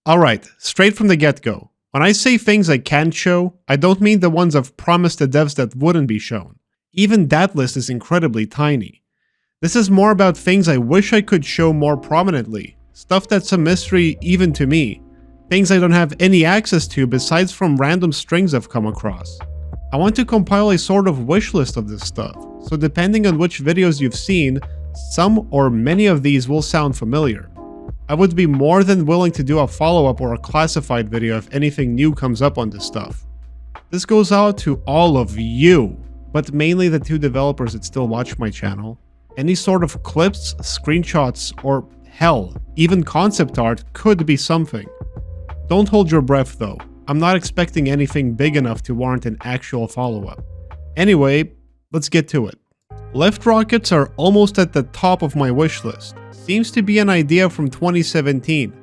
Alright, straight from the get-go. When I say things I can't show, I don't mean the ones I've promised the devs that wouldn't be shown. Even that list is incredibly tiny. This is more about things I wish I could show more prominently, stuff that's a mystery even to me, things I don't have any access to besides from random strings I've come across. I want to compile a sort of wish list of this stuff, so depending on which videos you've seen, some or many of these will sound familiar. I would be more than willing to do a follow-up or a classified video if anything new comes up on this stuff. This goes out to all of you, but mainly the 2 developers that still watch my channel. Any sort of clips, screenshots, or hell, even concept art could be something. Don't hold your breath though. I'm not expecting anything big enough to warrant an actual follow-up. Anyway, let's get to it. Lift rockets are almost at the top of my wish list. Seems to be an idea from 2017.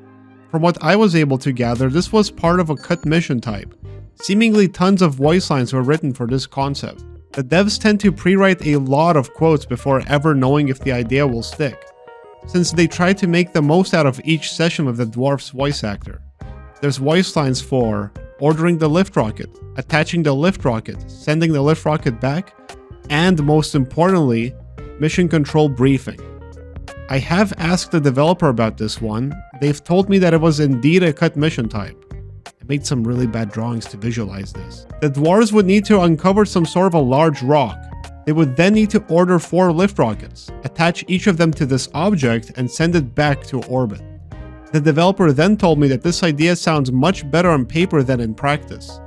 From what I was able to gather, this was part of a cut mission type. Seemingly tons of voice lines were written for this concept. The devs tend to pre-write a lot of quotes before ever knowing if the idea will stick, since they try to make the most out of each session with the dwarf's voice actor. There's voice lines for ordering the lift rocket, attaching the lift rocket, sending the lift rocket back, and most importantly, mission control briefing. I have asked the developer about this one. They've told me that it was indeed a cut mission type. I made some really bad drawings to visualize this. The dwarves would need to uncover some sort of a large rock. They would then need to order 4 lift rockets, attach each of them to this object, and send it back to orbit. The developer then told me that this idea sounds much better on paper than in practice.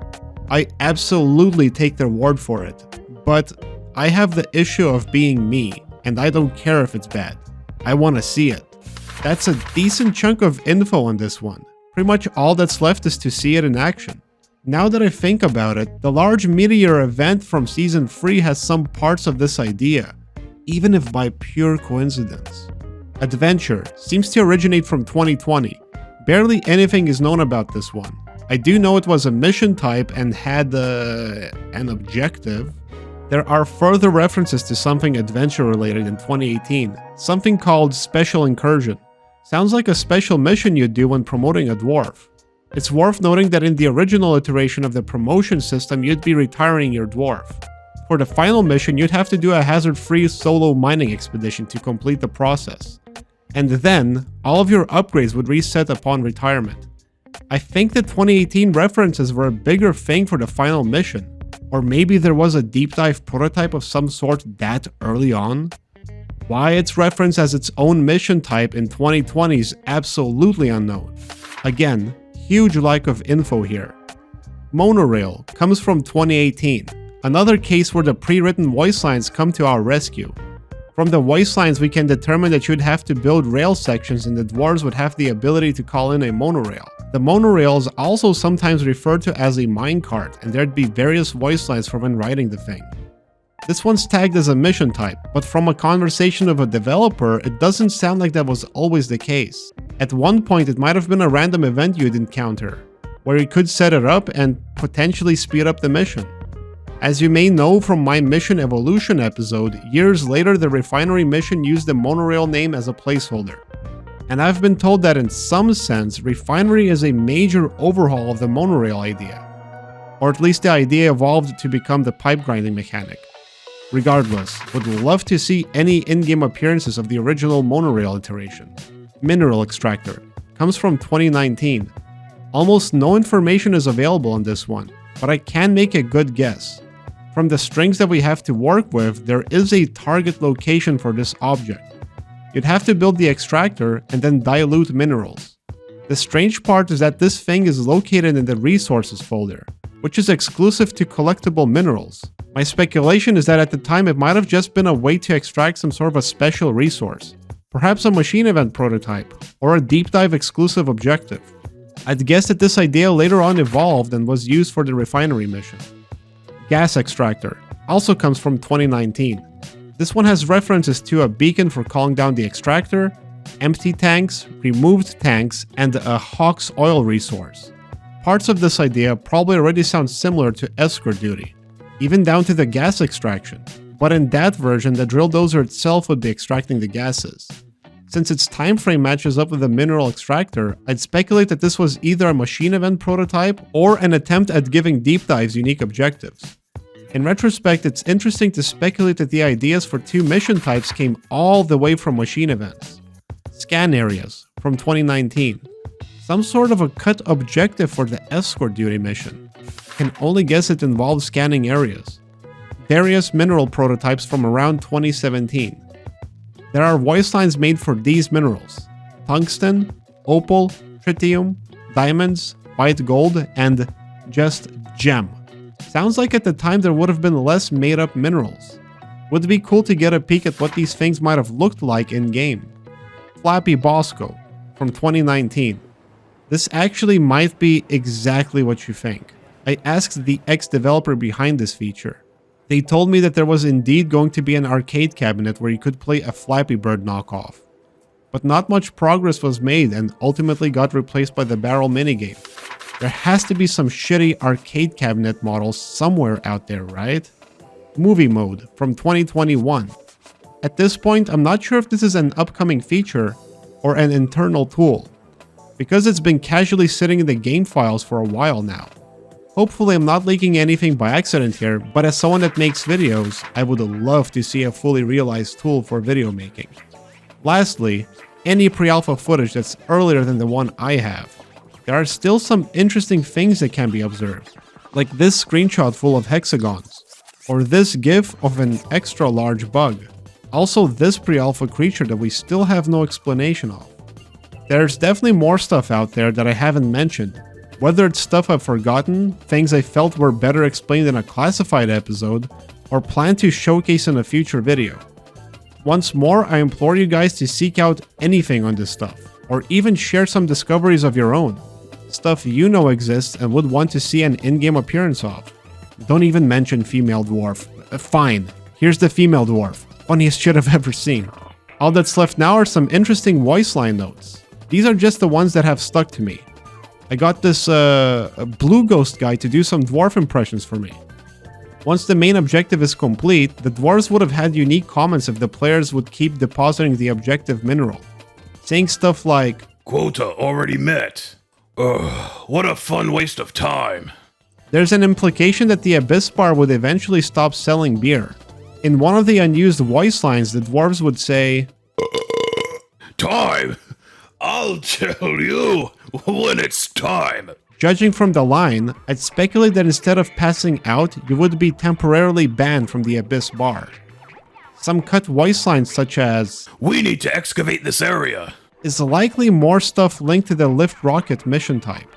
I absolutely take their word for it, but I have the issue of being me, and I don't care if it's bad. I want to see it. That's a decent chunk of info on this one. Pretty much all that's left is to see it in action. Now that I think about it, the large meteor event from Season 3 has some parts of this idea, even if by pure coincidence. Adventure seems to originate from 2020. Barely anything is known about this one. I do know it was a mission type and had an objective. There are further references to something adventure related in 2018, something called Special Incursion. Sounds like a special mission you'd do when promoting a dwarf. It's worth noting that in the original iteration of the promotion system, you'd be retiring your dwarf. For the final mission, you'd have to do a hazard-free solo mining expedition to complete the process. And then, all of your upgrades would reset upon retirement. I think the 2018 references were a bigger thing for the final mission. Or maybe there was a deep dive prototype of some sort that early on? Why it's referenced as its own mission type in 2020 is absolutely unknown. Again, huge lack of info here. Monorail comes from 2018, another case where the pre-written voice lines come to our rescue. From the voice lines we can determine that you'd have to build rail sections and the dwarves would have the ability to call in a monorail. The monorail is also sometimes referred to as a minecart, and there'd be various voice lines for when writing the thing. This one's tagged as a mission type, but from a conversation of a developer, it doesn't sound like that was always the case. At one point it might have been a random event you'd encounter, where you could set it up and potentially speed up the mission. As you may know from my Mission Evolution episode, years later the refinery mission used the monorail name as a placeholder. And I've been told that in some sense, refinery is a major overhaul of the monorail idea. Or at least the idea evolved to become the pipe grinding mechanic. Regardless, would love to see any in-game appearances of the original monorail iteration. Mineral Extractor comes from 2019. Almost no information is available on this one, but I can make a good guess. From the strings that we have to work with, there is a target location for this object. You'd have to build the extractor and then dilute minerals. The strange part is that this thing is located in the resources folder, which is exclusive to collectible minerals. My speculation is that at the time it might have just been a way to extract some sort of a special resource, perhaps a machine event prototype, or a deep dive exclusive objective. I'd guess that this idea later on evolved and was used for the refinery mission. Gas Extractor also comes from 2019. This one has references to a beacon for calling down the extractor, empty tanks, removed tanks, and a Hawk's oil resource. Parts of this idea probably already sound similar to escort duty, even down to the gas extraction, but in that version the drill dozer itself would be extracting the gases. Since its time frame matches up with the mineral extractor, I'd speculate that this was either a machine event prototype or an attempt at giving deep dives unique objectives. In retrospect, it's interesting to speculate that the ideas for 2 mission types came all the way from machine events. Scan areas, from 2019. Some sort of a cut objective for the escort duty mission. Can only guess it involves scanning areas. Various mineral prototypes from around 2017. There are voice lines made for these minerals: tungsten, opal, tritium, diamonds, white gold, and just gem. Sounds like at the time there would have been less made up minerals. Would be cool to get a peek at what these things might have looked like in game. Flappy Bosco, from 2019. This actually might be exactly what you think. I asked the ex-developer behind this feature. They told me that there was indeed going to be an arcade cabinet where you could play a Flappy Bird knockoff. But not much progress was made and ultimately got replaced by the barrel minigame. There has to be some shitty arcade cabinet models somewhere out there, right? Movie mode, from 2021. At this point, I'm not sure if this is an upcoming feature or an internal tool, because it's been casually sitting in the game files for a while now. Hopefully I'm not leaking anything by accident here, but as someone that makes videos, I would love to see a fully realized tool for video making. Lastly, any pre-alpha footage that's earlier than the one I have. There are still some interesting things that can be observed, like this screenshot full of hexagons, or this GIF of an extra large bug. Also this pre-alpha creature that we still have no explanation of. There's definitely more stuff out there that I haven't mentioned. Whether it's stuff I've forgotten, things I felt were better explained in a classified episode, or plan to showcase in a future video. Once more, I implore you guys to seek out anything on this stuff, or even share some discoveries of your own. Stuff you know exists and would want to see an in-game appearance of. Don't even mention female dwarf. Fine, here's the female dwarf. Funniest shit I've ever seen. All that's left now are some interesting voice line notes. These are just the ones that have stuck to me. I got this blue ghost guy to do some dwarf impressions for me. Once the main objective is complete, the dwarves would have had unique comments if the players would keep depositing the objective mineral. Saying stuff like, "Quota already met. Ugh, what a fun waste of time." There's an implication that the Abyss Bar would eventually stop selling beer. In one of the unused voice lines, the dwarves would say, "Time? I'll tell you when it's time." Judging from the line, I'd speculate that instead of passing out, you would be temporarily banned from the Abyss Bar. Some cut voice lines such as, "We need to excavate this area," is likely more stuff linked to the lift rocket mission type.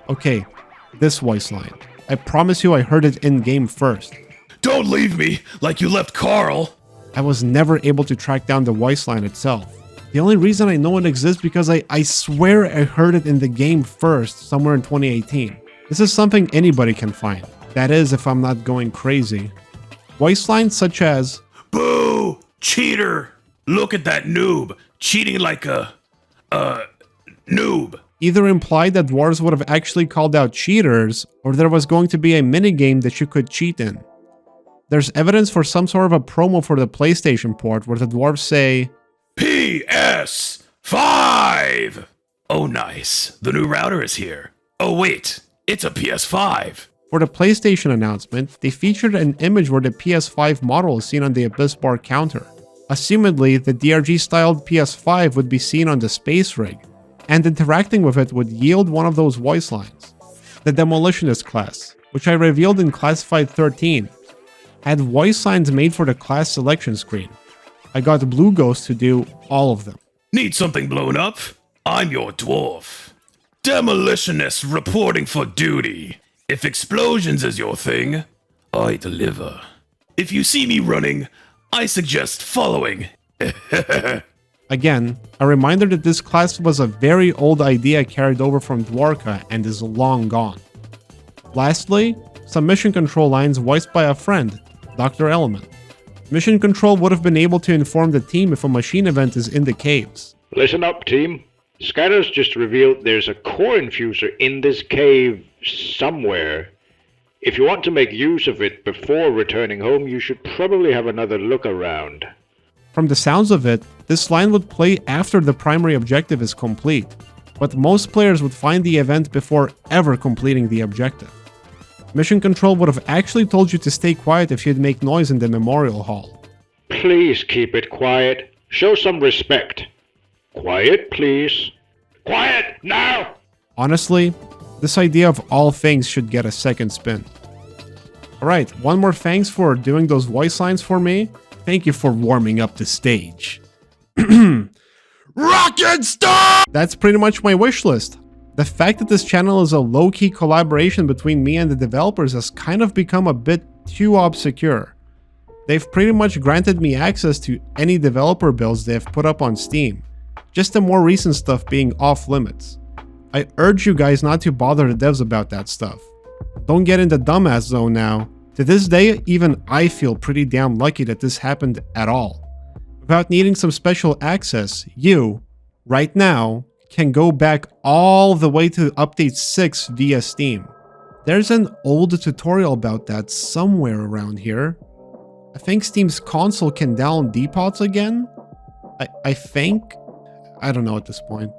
Okay, this voice line. I promise you I heard it in-game first. "Don't leave me like you left Carl." I was never able to track down the voice line itself. The only reason I know it exists because I swear I heard it in the game first, somewhere in 2018. This is something anybody can find. That is, if I'm not going crazy. Voice lines such as, "Boo! Cheater! Look at that noob! Cheating like a noob." either implied that dwarves would have actually called out cheaters, or there was going to be a minigame that you could cheat in. There's evidence for some sort of a promo for the PlayStation port where the dwarves say, PS5! Oh nice, the new router is here. Oh wait, it's a PS5. For the PlayStation announcement, they featured an image where the PS5 model is seen on the Abyss Bar counter. Assumedly, the DRG-styled PS5 would be seen on the space rig, and interacting with it would yield one of those voice lines. The Demolitionist class, which I revealed in Classified 13, had voice lines made for the class selection screen. I got Blue Ghost to do all of them. Need something blown up? I'm your dwarf. Demolitionist reporting for duty. If explosions is your thing, I deliver. If you see me running, I suggest following. Again, a reminder that this class was a very old idea carried over from Dwarka and is long gone. Lastly, some mission control lines voiced by a friend, Dr. Element. Mission control would have been able to inform the team if a machine event is in the caves. Listen up, team. Skylar's just revealed there's a core infuser in this cave somewhere. If you want to make use of it before returning home, you should probably have another look around. From the sounds of it, this line would play after the primary objective is complete, but most players would find the event before ever completing the objective. Mission Control would have actually told you to stay quiet if you'd make noise in the memorial hall. Please keep it quiet. Show some respect. Quiet, please. Quiet, now! Honestly, this idea of all things should get a second spin. Alright, one more thanks for doing those voice lines for me. Thank you for warming up the stage. Rocket Star! That's pretty much my wish list. The fact that this channel is a low-key collaboration between me and the developers has kind of become a bit too obscure. They've pretty much granted me access to any developer builds they've put up on Steam, just the more recent stuff being off limits. I urge you guys not to bother the devs about that stuff. Don't get in the dumbass zone now. To this day, even I feel pretty damn lucky that this happened at all. Without needing some special access, you, right now, can go back all the way to update 6 via Steam. There's an old tutorial about that somewhere around here. I think Steam's console can download depots again? I think? I don't know at this point.